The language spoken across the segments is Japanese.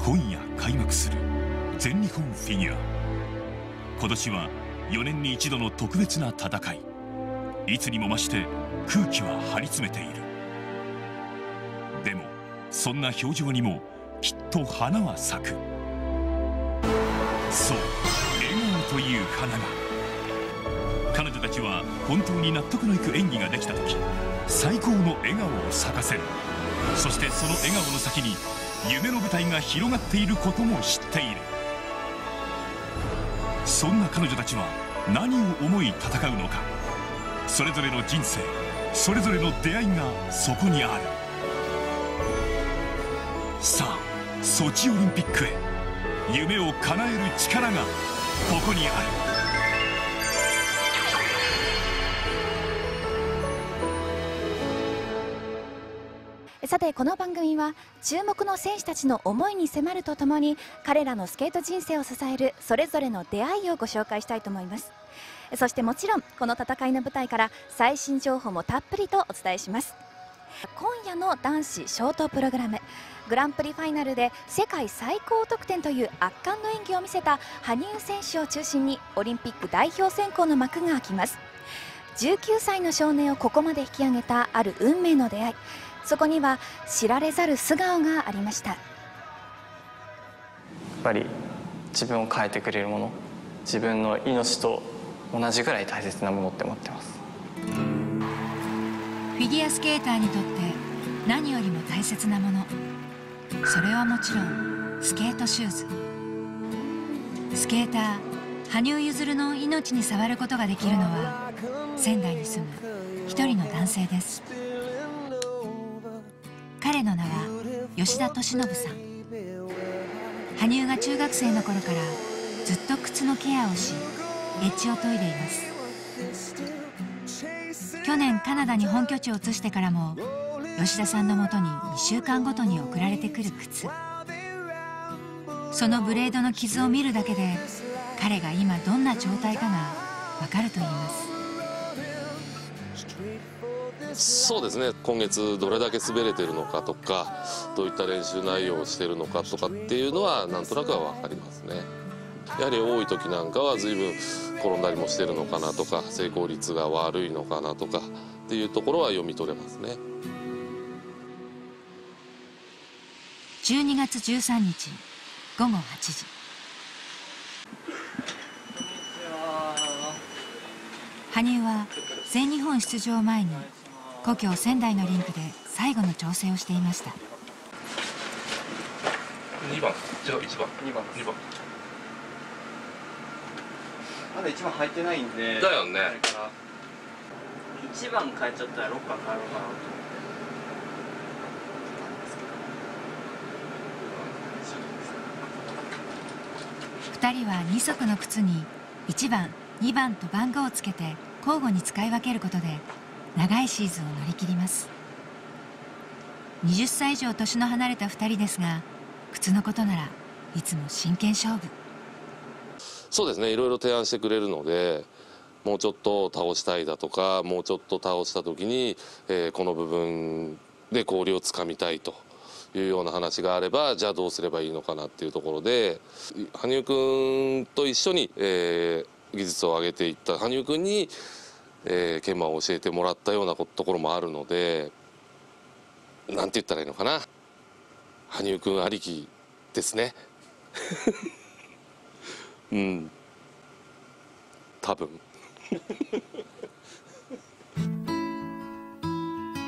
今夜開幕する全日本フィギュア。今年は4年に一度の特別な戦い。いつにも増して空気は張り詰めている。でもそんな表情にもきっと花は咲く。そう、笑顔という花が。彼女たちは本当に納得のいく演技ができた時、最高の笑顔を咲かせる。そしてその笑顔の先に夢の舞台が広がっていることも知っている。そんな彼女たちは何を思い戦うのか。それぞれの人生、それぞれの出会いがそこにある。さあ、ソチオリンピックへ夢を叶える力がここにある。さて、この番組は注目の選手たちの思いに迫るとともに、彼らのスケート人生を支えるそれぞれの出会いをご紹介したいと思います。そしてもちろんこの戦いの舞台から最新情報もたっぷりとお伝えします。今夜の男子ショートプログラム、グランプリファイナルで世界最高得点という圧巻の演技を見せた羽生選手を中心にオリンピック代表選考の幕が開きます。19歳の少年をここまで引き上げたある運命の出会い、そこには知られざる素顔がありました。やっぱり自分を変えてくれるもの、自分の命と同じぐらい大切なものって思ってます。フィギュアスケーターにとって何よりも大切なもの、それはもちろんスケートシューズ。スケーター羽生結弦の命に触ることができるのは仙台に住む一人の男性です。彼の名は吉田利伸さん。羽生が中学生の頃からずっと靴のケアをし、エッジを研いでいます。去年カナダに本拠地を移してからも吉田さんのもとに2週間ごとに送られてくる靴。そのブレードの傷を見るだけで彼が今どんな状態かがわかるといいます。そうですね、今月どれだけ滑れてるのかとか、どういった練習内容をしてるのかとかっていうのはなんとなくは分かりますね。やはり多い時なんかは随分転んだりもしてるのかなとか、成功率が悪いのかなとかっていうところは読み取れますね。12月13日午後8時。羽生は全日本出場前に故郷仙台のリンクで最後の調整をしていました。2番、違う、1番、2番、まだ1番入ってないんで。だよね。1番変えちゃったら6番変えろうかな。2人は2足の靴に1番、2番と番号をつけて交互に使い分けることで長いシーズンを乗り切ります。20歳以上年の離れた2人ですが、靴のことならいつも真剣勝負。そうですね、いろいろ提案してくれるので、もうちょっと倒したいだとか、もうちょっと倒した時に、この部分で氷をつかみたいというような話があれば、じゃあどうすればいいのかなっていうところで、羽生君と一緒に、技術を上げていった羽生君に、研磨を教えてもらったようなところもあるので、なんて言ったらいいのかな、羽生君ありきですね。うん、多分。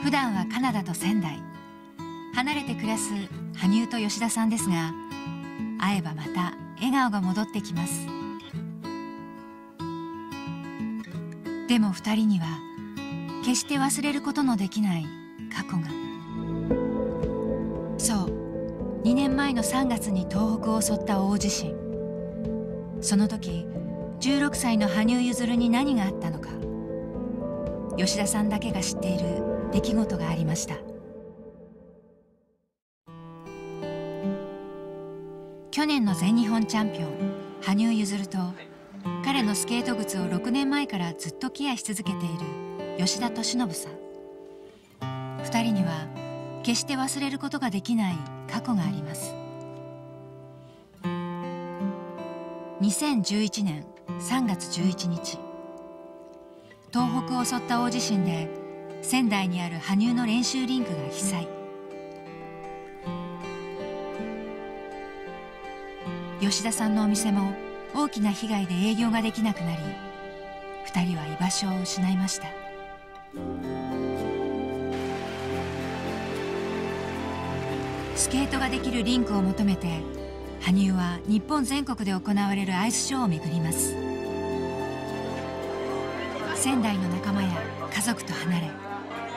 普段はカナダと仙台、離れて暮らす羽生と吉田さんですが、会えばまた笑顔が戻ってきます。でも2人には決して忘れることのできない過去が。そう、2年前の3月に東北を襲った大地震。その時16歳の羽生結弦に何があったのか、吉田さんだけが知っている出来事がありました。去年の全日本チャンピオン羽生結弦と、彼のスケート靴を6年前からずっとケアし続けている吉田利伸さん。2人には決して忘れることができない過去があります。2011年3月11日、東北を襲った大地震で仙台にある羽生の練習リンクが被災。吉田さんのお店も大きな被害で営業ができなくなり、2人は居場所を失いました。スケートができるリンクを求めて、羽生は日本全国で行われるアイスショーを巡ります。仙台の仲間や家族と離れ、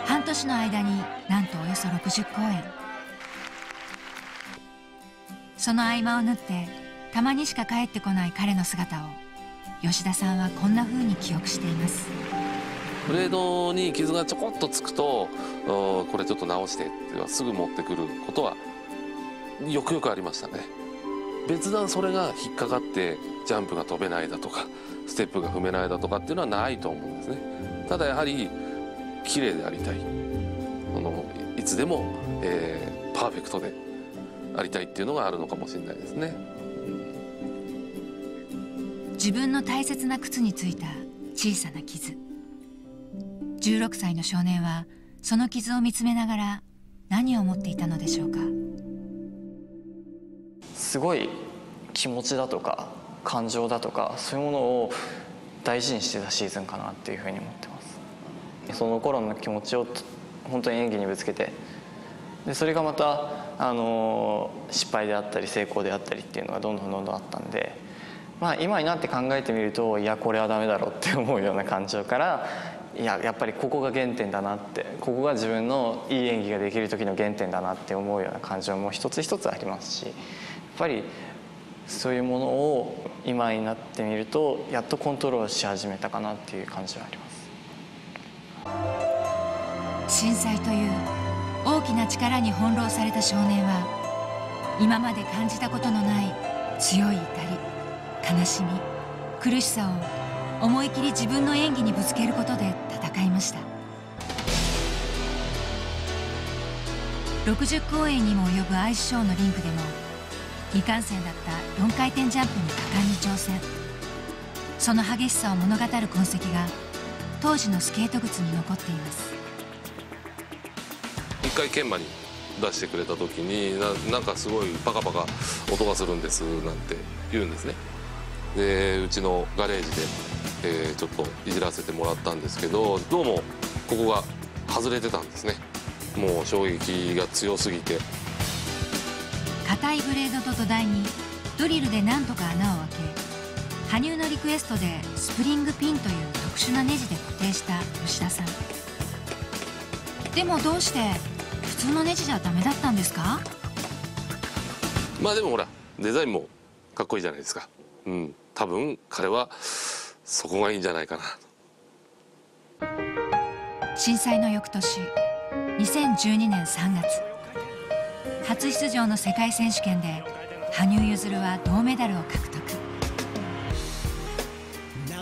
半年の間になんとおよそ60公演。その合間を縫ってたまにしか帰ってこない彼の姿を吉田さんはこんな風に記憶しています。ブレードに傷がちょこっとつくと、これちょっと直してってすぐ持ってくることはよくよくありましたね。別段それが引っかかってジャンプが飛べないだとかステップが踏めないだとかっていうのはないと思うんですね。ただやはり綺麗でありたい、いつでも、パーフェクトでありたいっていうのがあるのかもしれないですね。自分の大切な靴についた小さな傷。16歳の少年はその傷を見つめながら何を思っていたのでしょうか。すごい気持ちだとか感情だとかそういうものを大事にしてたシーズンかなっていうふうに思ってます。その頃の気持ちを本当に演技にぶつけて、でそれがまた失敗であったり成功であったりっていうのがどんどんあったんで、今になって考えてみると、いやこれはダメだろうって思うような感情から、やっぱりここが原点だなって、ここが自分のいい演技ができる時の原点だなって思うような感情も一つ一つありますし、やっぱりそういうものを今になってみるとやっとコントロールし始めたかなっていう感じはあります。震災という大きな力に翻弄された少年は、今まで感じたことのない強い怒り、悲しみ、苦しさを思い切り自分の演技にぶつけることで戦いました。60公演にも及ぶアイスショーのリンクでも未完成だった4回転ジャンプに果敢に挑戦。その激しさを物語る痕跡が当時のスケート靴に残っています。一回研磨に出してくれた時になんかすごいパカパカ音がするんですなんて言うんですね。でうちのガレージで、ちょっといじらせてもらったんですけど、どうもここが外れてたんですね。もう衝撃が強すぎて。硬いブレードと土台にドリルで何とか穴を開け、羽生のリクエストでスプリングピンという特殊なネジで固定した吉田さん。でもどうして普通のネジじゃダメだったんですか？でもほらデザインもかっこいいじゃないですか。多分彼はそこがいいんじゃないかな。震災の翌年、2012年3月、初出場の世界選手権で羽生結弦は銅メダルを獲得。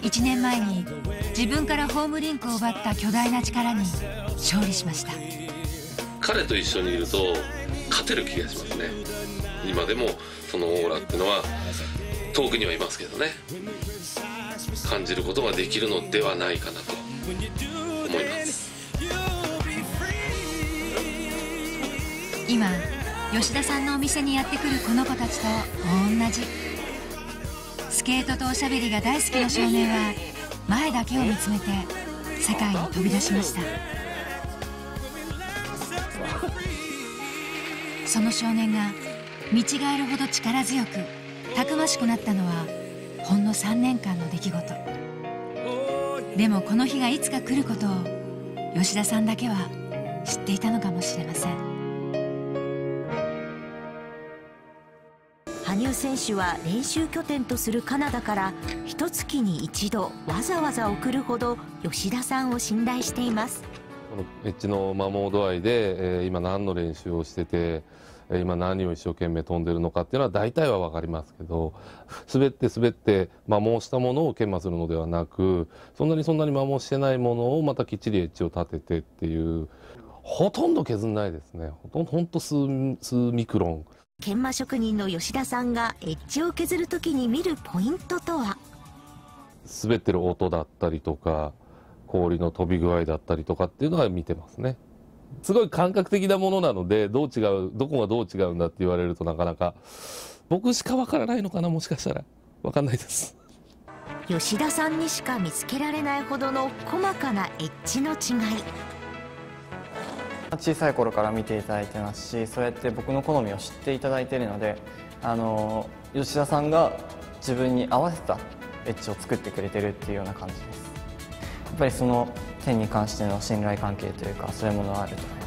1年前に自分からホームリンクを奪った巨大な力に勝利しました。彼と一緒にいると勝てる気がしますね。今でもそのオーラっていうのは遠くにはいますけどね、感じることができるのではないかなと思います。今吉田さんのお店にやってくるこの子たちと同じ。スケートとおしゃべりが大好きな少年は前だけを見つめて世界に飛び出しました。その少年が見違えるほど力強くたくましくなったのはほんの3年間の出来事。でもこの日がいつか来ることを吉田さんだけは知っていたのかもしれません。羽生選手は練習拠点とするカナダから1月に1度わざわざ送るほど吉田さんを信頼しています。このエッジの摩耗度合いで、今何の練習をしてて今何を一生懸命飛んでるのかっていうのは大体は分かりますけど、滑って摩耗したものを研磨するのではなく、そんなに摩耗してないものをまたきっちりエッジを立ててっていう、ほとんど削んないですね。ほんと数ミクロン。研磨職人の吉田さんがエッジを削るときに見るポイントとは。滑ってる音だったりとか氷の飛び具合だったりとかっていうのは見てますね。すごい感覚的なものなので、どこがどう違うんだって言われるとなかなか僕しかわからないのかな、もしかしたらわかんないです。吉田さんにしか見つけられないほどの細かなエッジの違い。小さい頃から見ていただいてますし、そうやって僕の好みを知っていただいているので、吉田さんが自分に合わせたエッジを作ってくれてるっていうような感じです。やっぱりその点に関しての信頼関係というか、そういうものはあると思います。